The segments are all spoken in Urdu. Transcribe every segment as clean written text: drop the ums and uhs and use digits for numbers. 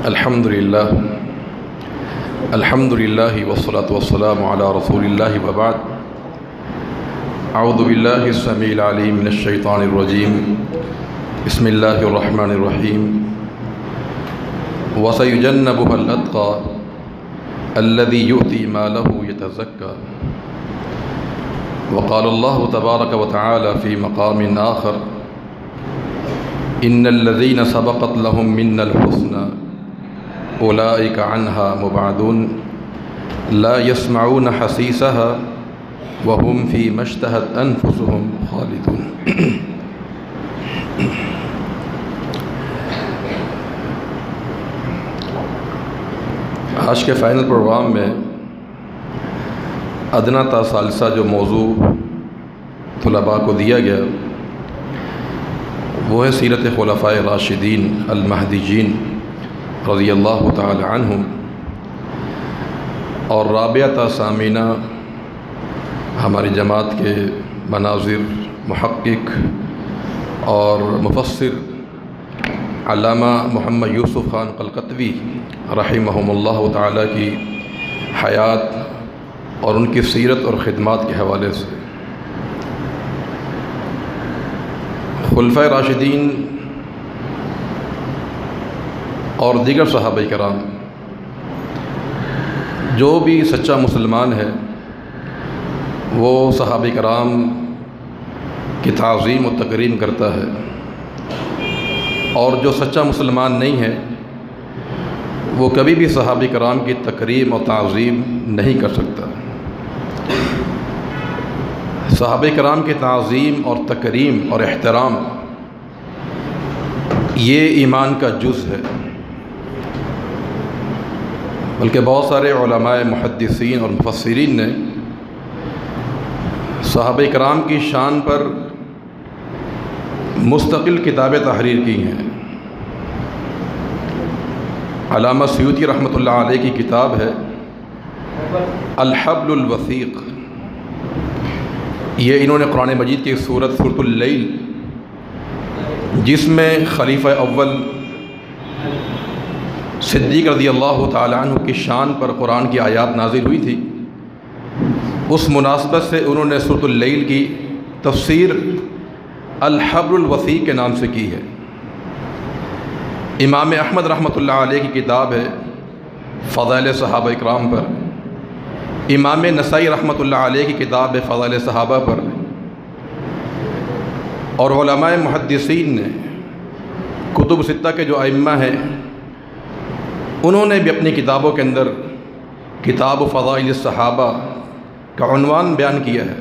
الحمدللہ والصلاة والسلام علی رسول اللہ وبعد اعوذ باللہ السمیع العلیم من الشیطان الرجیم بسم اللہ الرحمن الرحیم وَسَيُجَنَّبُهَا الْأَتْقَى الَّذِي يُؤْتِي مَالَهُ يَتَزَكَّى وقال اللہ تبارک وتعالی فی مقام آخر ان الذین سبقت لهم منا الحسنى اولئک عنها مبعدون لا يسمعون حسیسها وهم فیما اشتهت انفسهم خالدون۔ آج کے فائنل پروگرام میں ادنیٰ تا ثالثہ جو موضوع طلباء کو دیا گیا وہ ہے سیرت خلفائے راشدین المہدیین رضی اللہ تعالی عنہم، اور رابعہ تا ثامنہ ہماری جماعت کے مناظر، محقق اور مفسر علامہ محمد یوسف خان قلقتوی رحمہم اللہ تعالی کی حیات اور ان کی سیرت اور خدمات کے حوالے سے خلفائے راشدین اور دیگر صحابہ کرام جو بھی سچا مسلمان ہے وہ صحابہ کرام کی تعظیم و تکریم کرتا ہے، اور جو سچا مسلمان نہیں ہے وہ کبھی بھی صحابہ کرام کی تکریم اور تعظیم نہیں کر سکتا۔ صحابہ کرام کی تعظیم اور تکریم اور احترام یہ ایمان کا جز ہے، بلکہ بہت سارے علماء محدثین اور مفسرین نے صحابہ کرام کی شان پر مستقل کتابیں تحریر کی ہیں۔ علامہ سیوطی رحمۃ اللہ علیہ کی کتاب ہے الحبل الوثیق، یہ انہوں نے قرآن مجید کی سورۃ اللیل جس میں خلیفہ اول صدیق رضی اللہ تعالی عنہ کی شان پر قرآن کی آیات نازل ہوئی تھی، اس مناسبت سے انہوں نے سورۃ اللیل کی تفسیر الحبل الوثیق کے نام سے کی ہے۔ امام احمد رحمۃ اللہ علیہ کی کتاب ہے فضائل صحابہ اکرام پر، امام نسائی رحمۃ اللہ علیہ کی کتاب ہے فضائل صحابہ پر، اور علماء محدثین نے کتب ستہ کے جو ائمہ ہیں انہوں نے بھی اپنی کتابوں کے اندر کتاب فضائل الصحابہ کا عنوان بیان کیا ہے۔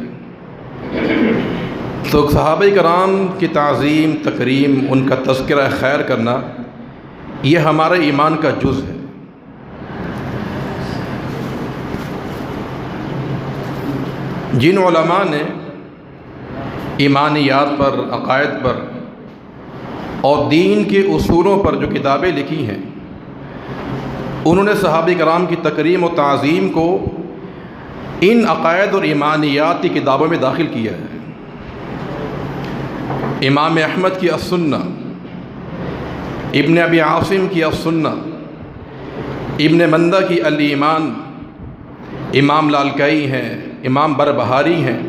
تو صحابہ کرام کی تعظیم، تکریم، ان کا تذکرہ خیر کرنا یہ ہمارے ایمان کا جز ہے۔ جن علماء نے ایمانیات پر، عقائد پر اور دین کے اصولوں پر جو کتابیں لکھی ہیں انہوں نے صحابہ کرام کی تکریم و تعظیم کو ان عقائد اور ایمانیات کی کتابوں میں داخل کیا ہے۔ امام احمد کی السنہ، ابن ابی عاصم کی السنہ، ابن مندہ کی الایمان، امام لالکائی ہیں، امام بربہاری ہیں،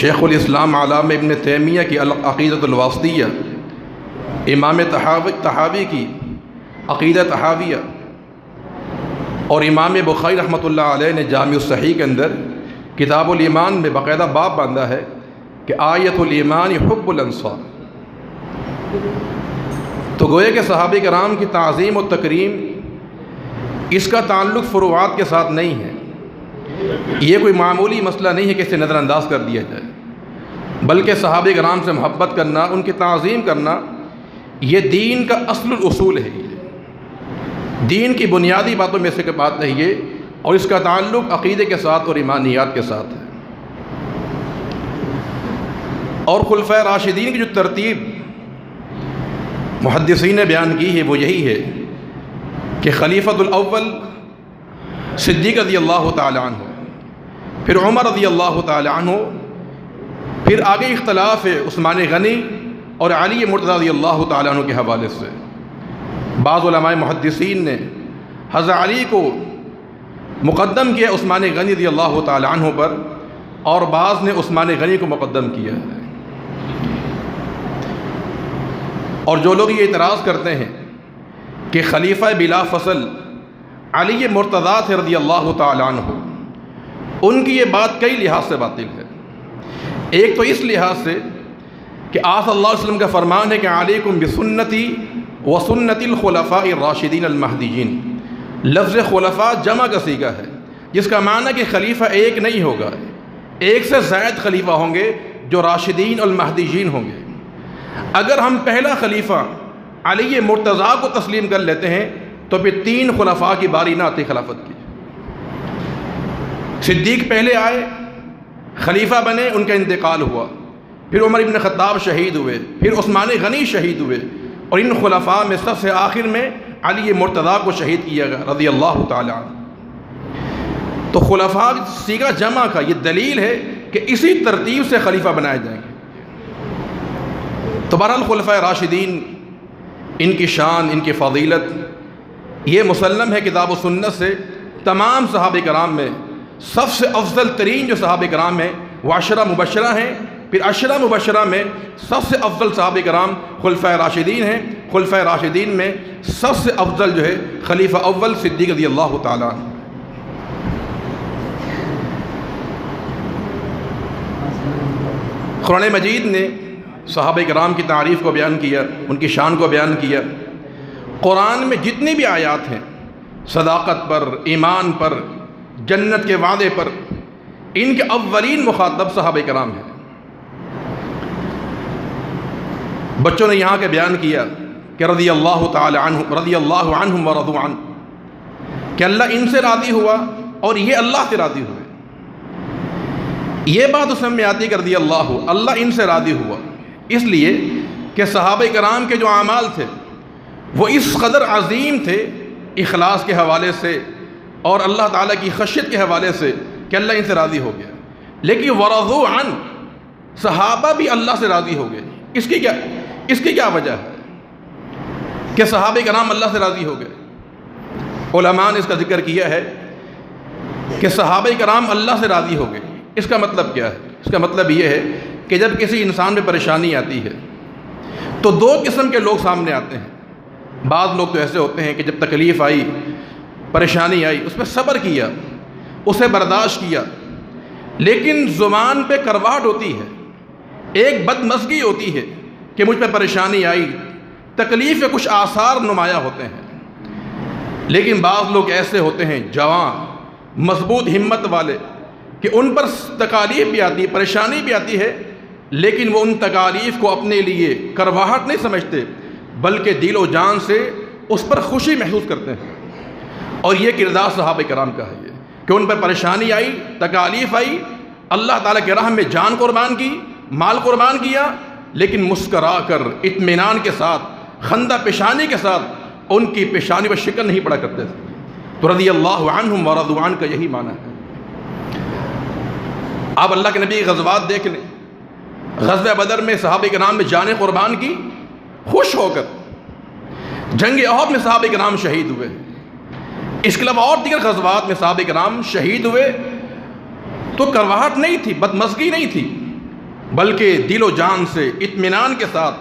شیخ الاسلام علامہ ابن تیمیہ کی العقیدۃ الواسطیہ، امام طحاوی کی عقیدہ طحاویہ، اور امام بخاری رحمۃ اللہ علیہ نے جامع الصحیح کے اندر کتاب الایمان میں باقاعدہ باب باندھا ہے کہ آیت الایمان حب الانصار۔ تو گویا کہ صحابہ کرام کی تعظیم و تکریم اس کا تعلق فروعات کے ساتھ نہیں ہے، یہ کوئی معمولی مسئلہ نہیں ہے کہ اسے نظر انداز کر دیا جائے، بلکہ صحابہ کرام سے محبت کرنا، ان کی تعظیم کرنا یہ دین کا اصل الاصول ہے، دین کی بنیادی باتوں میں سے بات ہے یہ، اور اس کا تعلق عقیدے کے ساتھ اور ایمانیات کے ساتھ ہے۔ اور خلفائے راشدین کی جو ترتیب محدثین نے بیان کی ہے وہ یہی ہے کہ خلیفۃ الاول صدیق رضی اللہ تعالی عنہ، پھر عمر رضی اللہ تعالی عنہ، پھر آگے اختلاف ہے عثمان غنی اور علی مرتضیٰ رضی اللہ تعالیٰ عنہ کے حوالے سے، بعض علماء محدثین نے حضرت علی کو مقدم کیا عثمان غنی رضی اللہ تعالی عنہ پر، اور بعض نے عثمان غنی کو مقدم کیا ہے۔ اور جو لوگ یہ اعتراض کرتے ہیں کہ خلیفہ بلا فصل علی مرتضیٰ تھے رضی اللہ تعالی عنہ، ان کی یہ بات کئی لحاظ سے باطل ہے۔ ایک تو اس لحاظ سے کہ آپ صلی اللہ علیہ وسلم کا فرمان ہے کہ علیکم بسنتی وسنت الخلفاء الراشدین المہدیین۔ لفظ خلفاء جمع کا صیغہ ہے، جس کا معنی کہ خلیفہ ایک نہیں ہوگا، ایک سے زائد خلیفہ ہوں گے جو راشدین المہدیین ہوں گے۔ اگر ہم پہلا خلیفہ علی مرتضیٰ کو تسلیم کر لیتے ہیں تو پھر 3 خلفاء کی باری نہ آتی خلافت کی۔ صدیق پہلے آئے، خلیفہ بنے، ان کا انتقال ہوا، پھر عمر ابن خطاب شہید ہوئے، پھر عثمان غنی شہید ہوئے، اور ان خلفاء میں سب سے آخر میں علی مرتضیٰ کو شہید کیا گیا رضی اللہ تعالی عنہ۔ تو خلفاء صیغہ جمع کا یہ دلیل ہے کہ اسی ترتیب سے خلیفہ بنائے جائیں گے۔ تو بہرحال خلفاء راشدین، ان کی شان، ان کی فضیلت یہ مسلم ہے کتاب و سنت سے۔ تمام صحابہ کرام میں سب سے افضل ترین جو صحابہ کرام ہیں وہ 10 مبشرہ ہیں، پھر 10 مبشرہ میں سب سے افضل صحابہ کرام خلفاء راشدین ہیں۔ خلفاء راشدین میں سب سے افضل جو ہے خلیفہ اول صدیق رضی اللہ تعالیٰ عنہ۔ قرآن مجید نے صحابہ کرام کی تعریف کو بیان کیا، ان کی شان کو بیان کیا۔ قرآن میں جتنی بھی آیات ہیں صداقت پر، ایمان پر، جنت کے وعدے پر، ان کے اولین مخاطب صحابہ کرام ہیں۔ بچوں نے یہاں کے بیان کیا کہ رضی اللہ تعالی عنہم ورضوا عنہ، کہ اللہ ان سے راضی ہوا اور یہ اللہ سے راضی ہوئے۔ یہ بات اس میں آتی کہ رضی اللہ ان سے راضی ہوا، اس لیے کہ صحابہ کرام کے جو اعمال تھے وہ اس قدر عظیم تھے اخلاص کے حوالے سے اور اللہ تعالیٰ کی خشیت کے حوالے سے کہ اللہ ان سے راضی ہو گیا۔ لیکن ورضوا عنہ، صحابہ بھی اللہ سے راضی ہو گئے۔ اس کی کیا وجہ ہے کہ صحابہ کرام اللہ سے راضی ہو گئے؟ علماء نے اس کا ذکر کیا ہے کہ صحابہ کرام اللہ سے راضی ہو گئے۔ اس کا مطلب کیا ہے؟ اس کا مطلب یہ ہے کہ جب کسی انسان میں پریشانی آتی ہے تو 2 قسم کے لوگ سامنے آتے ہیں۔ بعض لوگ تو ایسے ہوتے ہیں کہ جب تکلیف آئی، پریشانی آئی، اس پہ صبر کیا، اسے برداشت کیا، لیکن زبان پہ کرواہٹ ہوتی ہے، ایک بدمزگی ہوتی ہے کہ مجھ پہ پریشانی آئی، تکلیف کے کچھ آثار نمایاں ہوتے ہیں۔ لیکن بعض لوگ ایسے ہوتے ہیں جوان، مضبوط ہمت والے، کہ ان پر تکالیف بھی آتی ہے، پریشانی بھی آتی ہے، لیکن وہ ان تکالیف کو اپنے لیے کرواہٹ نہیں سمجھتے، بلکہ دل و جان سے اس پر خوشی محسوس کرتے ہیں۔ اور یہ کردار صحابہ کرام کا ہے یہ کہ ان پر پریشانی آئی، تکالیف آئی، اللہ تعالیٰ کے راہ میں جان قربان کی، مال قربان کیا، لیکن مسکرا کر اطمینان کے ساتھ، خندہ پیشانی کے ساتھ ان کی پیشانی پر شکن نہیں پڑا کرتے تھے۔ تو رضی اللہ عنہم ورضوا عنہ کا یہی معنی ہے۔ آپ اللہ کے نبی غزوات دیکھ لیں، غزوہ بدر میں صحابہ کرام نے جانیں قربان کی خوش ہو کر، جنگ احد میں صحابہ کرام شہید ہوئے، اس کے علاوہ اور دیگر غزوات میں صحابہ کرام شہید ہوئے، تو کرواہٹ نہیں تھی، بدمزگی نہیں تھی، بلکہ دل و جان سے اطمینان کے ساتھ،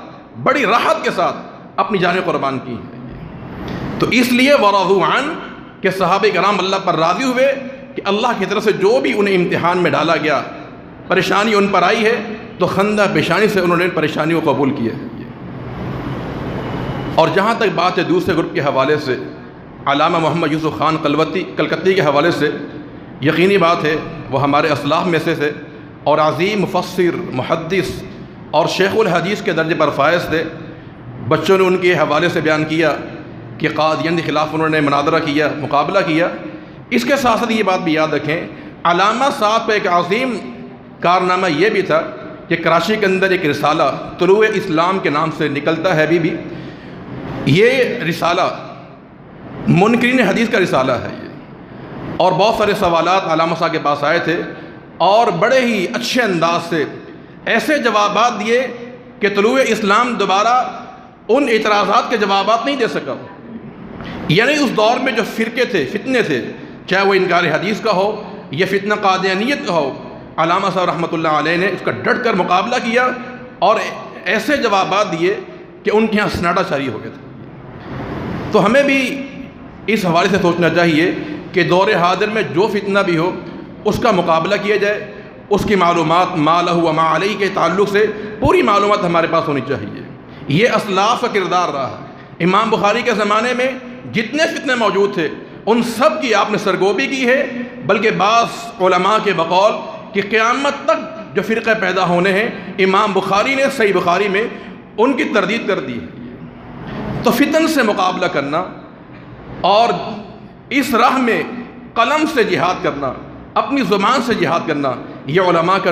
بڑی راحت کے ساتھ اپنی جانیں قربان کی ہیں۔ تو اس لیے ورضوا عنہ کہ صحابہ کرام اللہ پر راضی ہوئے کہ اللہ کی طرف سے جو بھی انہیں امتحان میں ڈالا گیا، پریشانی ان پر آئی ہے، تو خندہ پیشانی سے انہوں نے پریشانی کو قبول کیا ہے۔ اور جہاں تک بات ہے دوسرے گروپ کے حوالے سے، علامہ محمد یوسف خان کلکتی کے حوالے سے، یقینی بات ہے وہ ہمارے اسلاف میں سے تھے اور عظیم مفسر، محدث اور شیخ الحدیث کے درجے پر فائز تھے۔ بچوں نے ان کے حوالے سے بیان کیا کہ قادیان کے خلاف انہوں نے مناظرہ کیا، مقابلہ کیا۔ اس کے ساتھ ساتھ یہ بات بھی یاد رکھیں، علامہ صاحب کا ایک عظیم کارنامہ یہ بھی تھا کہ کراچی کے اندر ایک رسالہ طلوع اسلام کے نام سے نکلتا ہے ابھی بھی۔ یہ رسالہ منکرین حدیث کا رسالہ ہے یہ، اور بہت سارے سوالات علامہ صاحب کے پاس آئے تھے اور بڑے ہی اچھے انداز سے ایسے جوابات دیے کہ طلوع اسلام دوبارہ ان اعتراضات کے جوابات نہیں دے سکا، یعنی اس دور میں جو فرقے تھے، فتنے تھے، چاہے وہ انکار حدیث کا ہو یا فتنہ قادیانیت کا ہو، علامہ صاحب رحمۃ اللہ علیہ نے اس کا ڈٹ کر مقابلہ کیا اور ایسے جوابات دیے کہ ان کے یہاں سناٹا جاری ہو گیا تھا۔ تو ہمیں بھی اس حوالے سے سوچنا چاہیے کہ دور حاضر میں جو فتنہ بھی ہو اس کا مقابلہ کیا جائے، اس کی معلومات ما لہ و ما علیہ کے تعلق سے پوری معلومات ہمارے پاس ہونی چاہیے۔ یہ اسلاف کا کردار رہا ہے۔ امام بخاری کے زمانے میں جتنے فتنے موجود تھے ان سب کی آپ نے سرگوبی کی ہے، بلکہ بعض علماء کے بقول کہ قیامت تک جو فرقے پیدا ہونے ہیں امام بخاری نے صحیح بخاری میں ان کی تردید کر دی ہے۔ تو فتن سے مقابلہ کرنا اور اس راہ میں قلم سے جہاد کرنا، اپنی زبان سے جہاد کرنا، یہ علماء کا